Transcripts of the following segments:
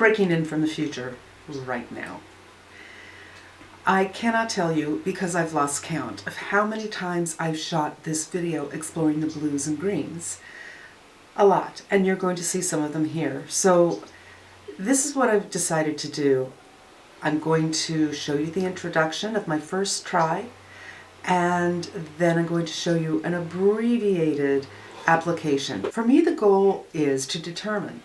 breaking in from the future right now. I cannot tell you, because I've lost count, of how many times I've shot this video exploring the blues and greens. A lot, and you're going to see some of them here. So this is what I've decided to do. I'm going to show you the introduction of my first try, and then I'm going to show you an abbreviated application. For me, the goal is to determine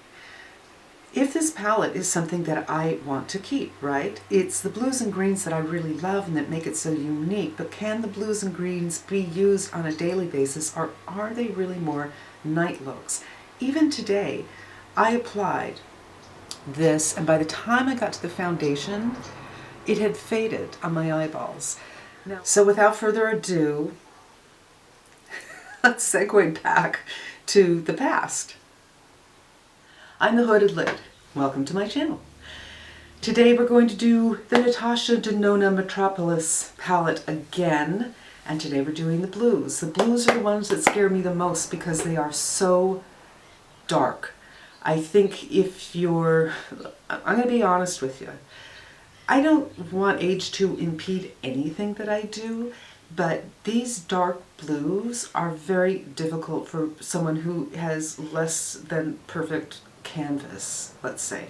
if this palette is something that I want to keep, right? It's the blues and greens that I really love and that make it so unique, but can the blues and greens be used on a daily basis, or are they really more night looks? Even today, I applied this, and by the time I got to the foundation, it had faded on my eyeballs. Now, so without further ado, let's segue back to the past. I'm the Hooded Lid. Welcome to my channel. Today we're going to do the Natasha Denona Metropolis palette again, and today we're doing the blues. The blues are the ones that scare me the most because they are so dark. I think if you're, I'm going to be honest with you, I don't want age to impede anything that I do, but these dark blues are very difficult for someone who has less than perfect canvas, let's say.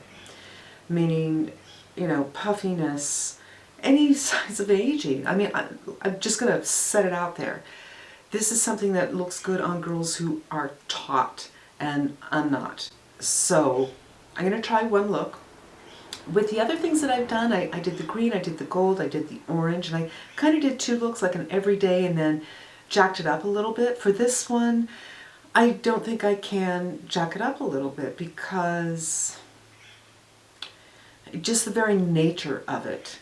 Meaning, you know, puffiness, any signs of aging. I mean, I'm just going to set it out there. This is something that looks good on girls who are taut, and I'm not. So I'm going to try one look. With the other things that I've done, I did the green, I did the gold, I did the orange, and I kind of did two looks, like an everyday, and then jacked it up a little bit. For this one, I don't think I can jack it up a little bit because just the very nature of it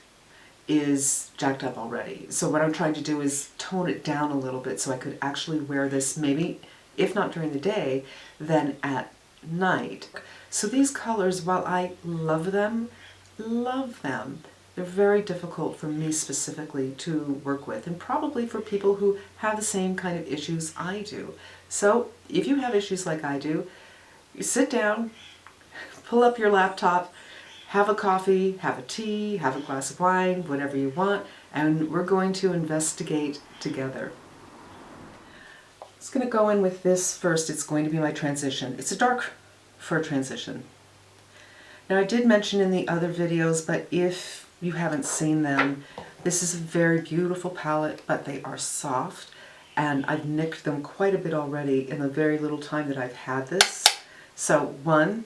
is jacked up already. So what I'm trying to do is tone it down a little bit so I could actually wear this maybe, if not during the day, then at night. So these colors, while I love them, they're very difficult for me specifically to work with, and probably for people who have the same kind of issues I do. So if you have issues like I do, you sit down, pull up your laptop, have a coffee, have a tea, have a glass of wine, whatever you want, and we're going to investigate together. I'm just going to go in with this first. It's going to be my transition. It's a dark fur transition. Now, I did mention in the other videos, but if you haven't seen them, this is a very beautiful palette, but they are soft, and I've nicked them quite a bit already in the very little time that I've had this. So one,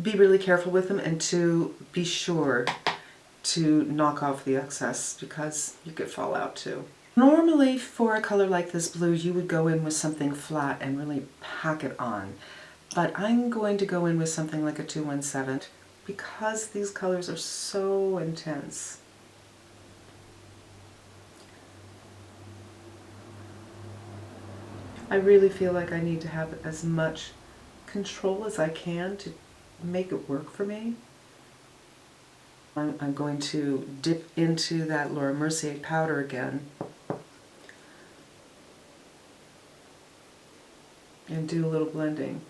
be really careful with them, and two, be sure to knock off the excess because you could fall out too. Normally for a color like this blue, you would go in with something flat and really pack it on. But I'm going to go in with something like a 217 because these colors are so intense. I really feel like I need to have as much control as I can to make it work for me. I'm going to dip into that Laura Mercier powder again and do a little blending.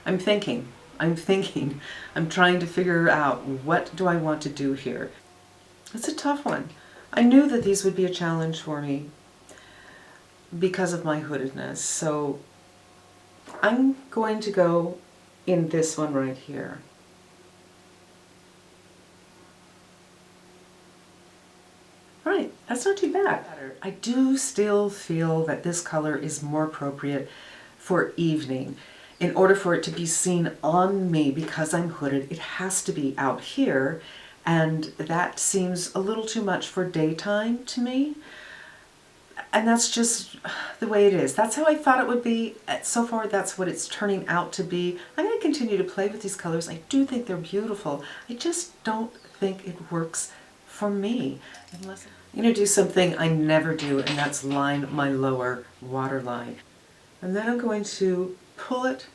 I'm thinking, I'm trying to figure out what do I want to do here. It's a tough one. I knew that these would be a challenge for me because of my hoodedness, so I'm going to go in this one right here. Alright, that's not too bad. I do still feel that this color is more appropriate for evening. In order for it to be seen on me, because I'm hooded, it has to be out here, and that seems a little too much for daytime to me. And that's just the way it is. That's how I thought it would be. So far, that's what it's turning out to be. I'm going to continue to play with these colors. I do think they're beautiful. I just don't think it works for me. Unless I'm going to do something I never do, and that's line my lower waterline. And then I'm going to pull it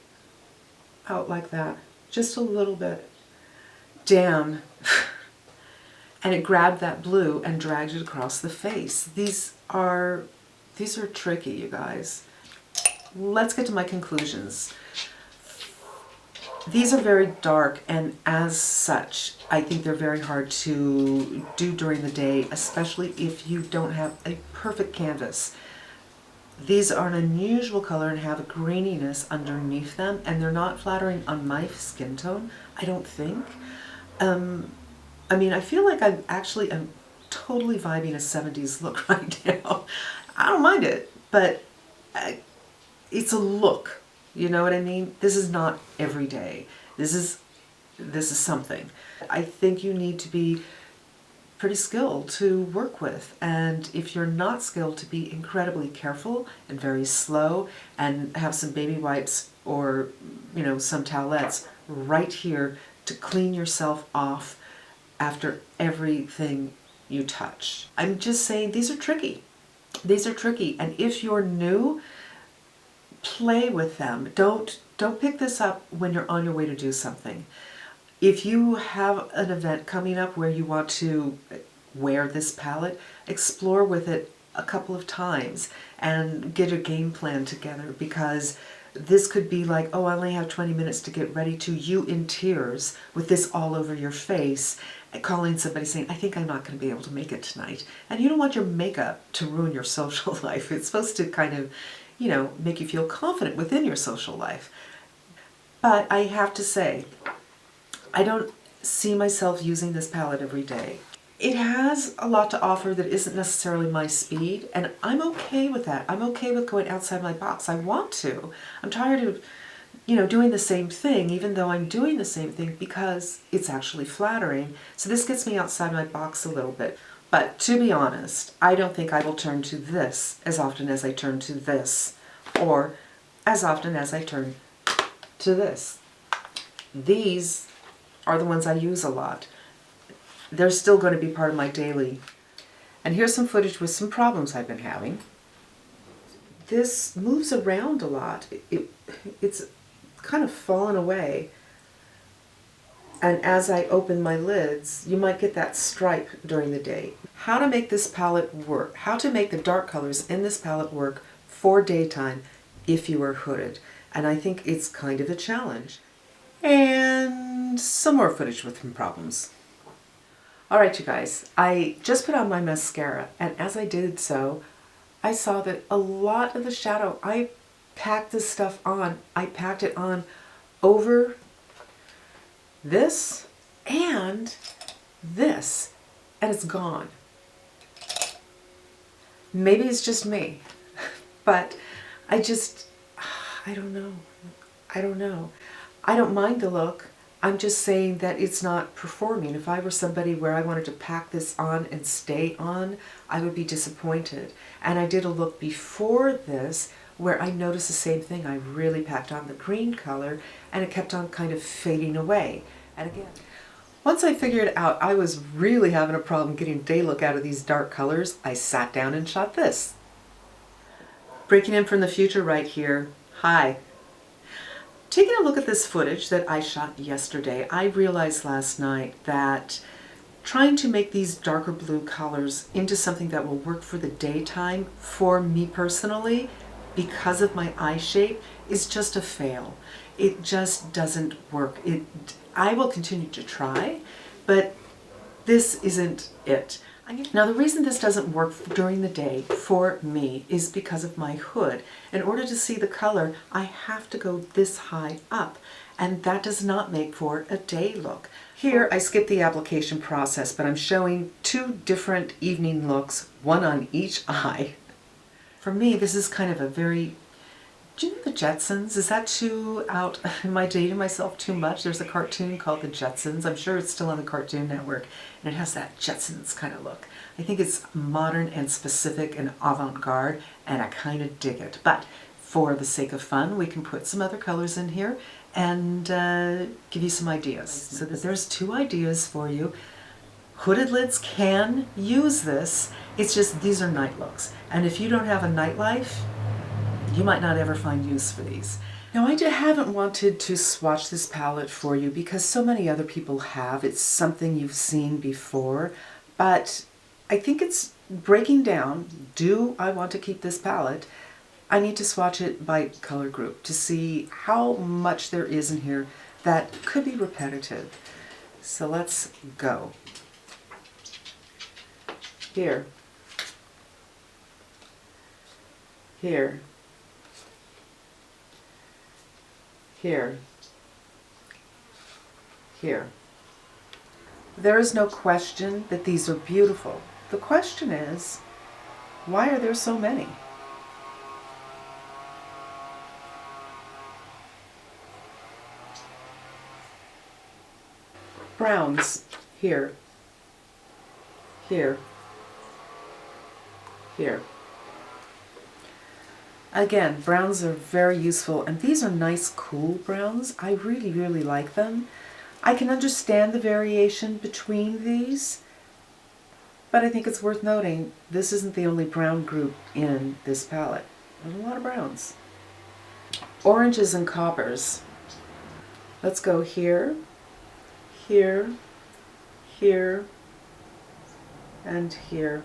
out like that, just a little bit down, and it grabbed that blue and dragged it across the face. These These are tricky, you guys. Let's get to my conclusions. These are very dark, and as such, I think they're very hard to do during the day, especially if you don't have a perfect canvas. These are an unusual color and have a graininess underneath them, and they're not flattering on my skin tone, I don't think. I mean, I feel like I'm totally vibing a 70s look right now. I don't mind it, but it's a look. You know what I mean? This is not every day. This is something. I think you need to be pretty skilled to work with, and if you're not skilled, to be incredibly careful and very slow, and have some baby wipes or, you know, some towelettes right here to clean yourself off after everything you touch. I'm just saying, these are tricky. These are tricky, and if you're new, play with them. Don't pick this up when you're on your way to do something. If you have an event coming up where you want to wear this palette, explore with it a couple of times and get a game plan together, because this could be like, oh, I only have 20 minutes to get ready, to you in tears with this all over your face, calling somebody saying, I think I'm not going to be able to make it tonight. And you don't want your makeup to ruin your social life. It's supposed to kind of, you know, make you feel confident within your social life. But I have to say, I don't see myself using this palette every day. It has a lot to offer that isn't necessarily my speed, and I'm okay with that. I'm okay with going outside my box. I want to. I'm tired of, you know, doing the same thing, even though I'm doing the same thing because it's actually flattering. So this gets me outside my box a little bit. But to be honest, I don't think I will turn to this as often as I turn to this, or as often as I turn to this. These are the ones I use a lot. They're still going to be part of my daily. And here's some footage with some problems I've been having. This moves around a lot. It's kind of fallen away. And as I open my lids, you might get that stripe during the day. How to make this palette work. How to make the dark colors in this palette work for daytime if you are hooded. And I think it's kind of a challenge. And some more footage with some problems. Alright, you guys, I just put on my mascara, and as I did so, I saw that a lot of the shadow, I packed this stuff on. I packed it on over this and this, and it's gone. Maybe it's just me, but I don't know. I don't know. I don't mind the look. I'm just saying that it's not performing. If I were somebody where I wanted to pack this on and stay on, I would be disappointed. And I did a look before this where I noticed the same thing. I really packed on the green color and it kept on kind of fading away. And again, once I figured out I was really having a problem getting day look out of these dark colors, I sat down and shot this. Breaking in from the future right here. Hi. Taking a look at this footage that I shot yesterday, I realized last night that trying to make these darker blue colors into something that will work for the daytime, for me personally, because of my eye shape, is just a fail. It just doesn't work. I will continue to try, but this isn't it. Now the reason this doesn't work during the day for me is because of my hood. In order to see the color, I have to go this high up, and that does not make for a day look. Here I skipped the application process, but I'm showing two different evening looks, one on each eye. For me, this is kind of a very, do you know the Jetsons? Is that too out? Am I dating myself too much? There's a cartoon called the Jetsons. I'm sure it's still on the Cartoon Network, and it has that Jetsons kind of look. I think it's modern and specific and avant-garde, and I kind of dig it. But for the sake of fun, we can put some other colors in here and give you some ideas. So there's two ideas for you. Hooded lids can use this. It's just these are night looks. And if you don't have a nightlife, you might not ever find use for these. Now I haven't wanted to swatch this palette for you because so many other people have. It's something you've seen before, but I think it's breaking down, do I want to keep this palette? I need to swatch it by color group to see how much there is in here that could be repetitive. So let's go. Here, here, here, here. There is no question that these are beautiful. The question is, why are there so many? Browns, here, here, here. Again, browns are very useful, and these are nice, cool browns. I really, really like them. I can understand the variation between these, but I think it's worth noting this isn't the only brown group in this palette. There's a lot of browns. Oranges and coppers. Let's go here, here, here, and here.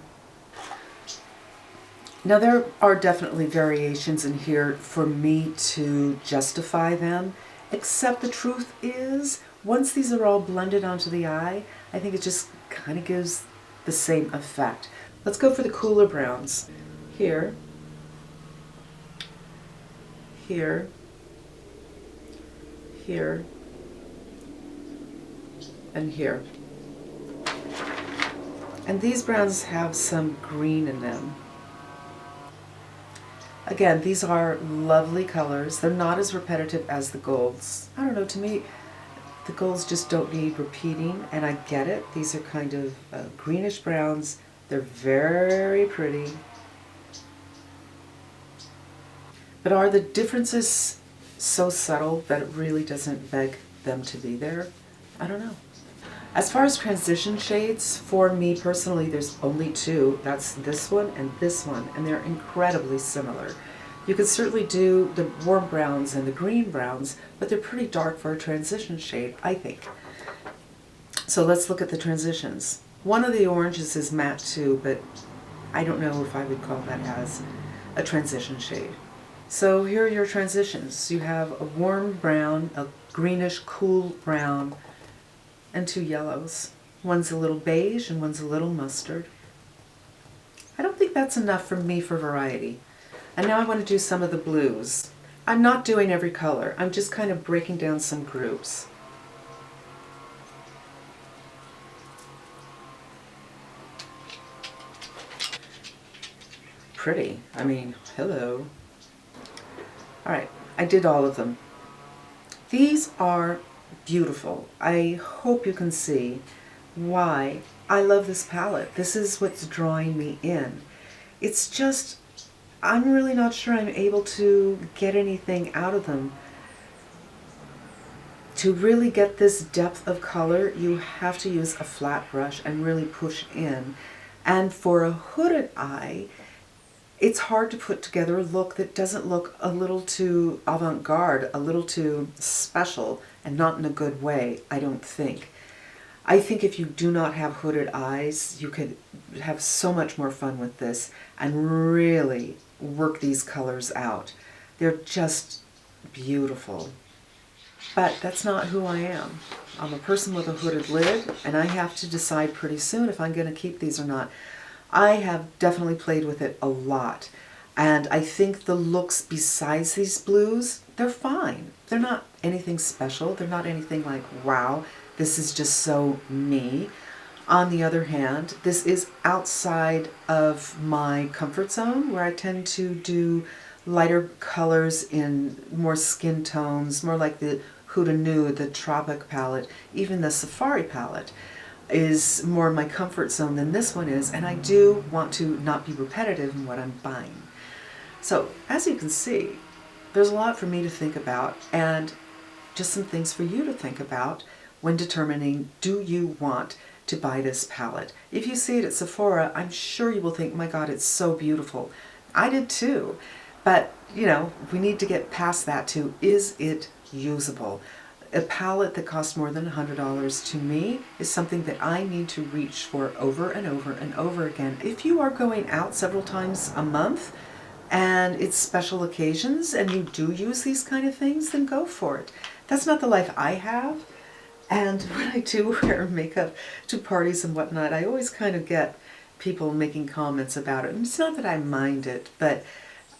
Now there are definitely variations in here for me to justify them, except the truth is, once these are all blended onto the eye, I think it just kind of gives the same effect. Let's go for the cooler browns. Here, here, here, and here. And these browns have some green in them. Again, these are lovely colors. They're not as repetitive as the golds. I don't know, to me, the golds just don't need repeating, and I get it. These are kind of greenish browns. They're very pretty. But are the differences so subtle that it really doesn't beg them to be there? I don't know. As far as transition shades, for me personally, there's only two. That's this one, and they're incredibly similar. You could certainly do the warm browns and the green browns, but they're pretty dark for a transition shade, I think. So let's look at the transitions. One of the oranges is matte too, but I don't know if I would call that as a transition shade. So here are your transitions. You have a warm brown, a greenish cool brown, and two yellows. One's a little beige and one's a little mustard. I don't think that's enough for me for variety. And now I want to do some of the blues. I'm not doing every color. I'm just kind of breaking down some groups. Pretty. I mean, hello. All right, I did all of them. These are beautiful. I hope you can see why I love this palette. This is what's drawing me in. It's just, I'm really not sure I'm able to get anything out of them. To really get this depth of color, you have to use a flat brush and really push in. And for a hooded eye, it's hard to put together a look that doesn't look a little too avant-garde, a little too special, and not in a good way, I don't think. I think if you do not have hooded eyes, you could have so much more fun with this and really work these colors out. They're just beautiful. But that's not who I am. I'm a person with a hooded lid, and I have to decide pretty soon if I'm going to keep these or not. I have definitely played with it a lot, and I think the looks besides these blues, they're fine. They're not anything special. They're not anything like, wow, this is just so me. On the other hand, this is outside of my comfort zone, where I tend to do lighter colors in more skin tones, more like the Huda Nude, the Tropic palette, even the Safari palette is more my comfort zone than this one is, and I do want to not be repetitive in what I'm buying. So as you can see, there's a lot for me to think about, and just some things for you to think about when determining, do you want to buy this palette? If you see it at Sephora, I'm sure you will think, my God, it's so beautiful. I did too, but you know, we need to get past that to, is it usable? a palette that costs more than $100 to me is something that I need to reach for over and over and over again. If you are going out several times a month and it's special occasions and you do use these kind of things, then go for it. That's not the life I have. And when I do wear makeup to parties and whatnot, I always kind of get people making comments about it. And it's not that I mind it, but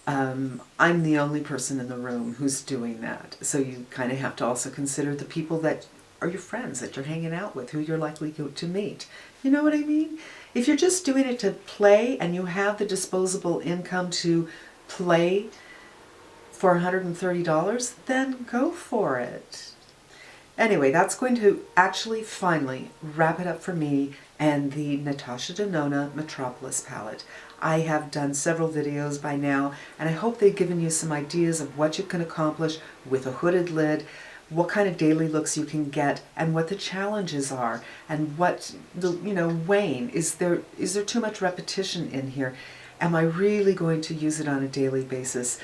I'm the only person in the room who's doing that. So you kind of have to also consider the people that are your friends, that you're hanging out with, who you're likely to meet. You know what I mean? If you're just doing it to play and you have the disposable income to play for $130, then go for it. Anyway, that's going to actually finally wrap it up for me and the Natasha Denona Metropolis palette. I have done several videos by now, and I hope they've given you some ideas of what you can accomplish with a hooded lid, what kind of daily looks you can get, and what the challenges are, and what the, weighing. Is there too much repetition in here? Am I really going to use it on a daily basis?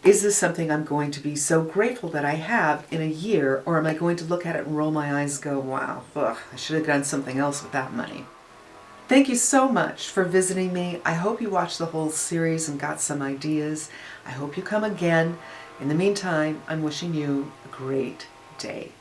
Is this something I'm going to be so grateful that I have in a year, or am I going to look at it and roll my eyes and go, wow, ugh, I should have done something else with that money? Thank you so much for visiting me. I hope you watched the whole series and got some ideas. I hope you come again. In the meantime, I'm wishing you a great day.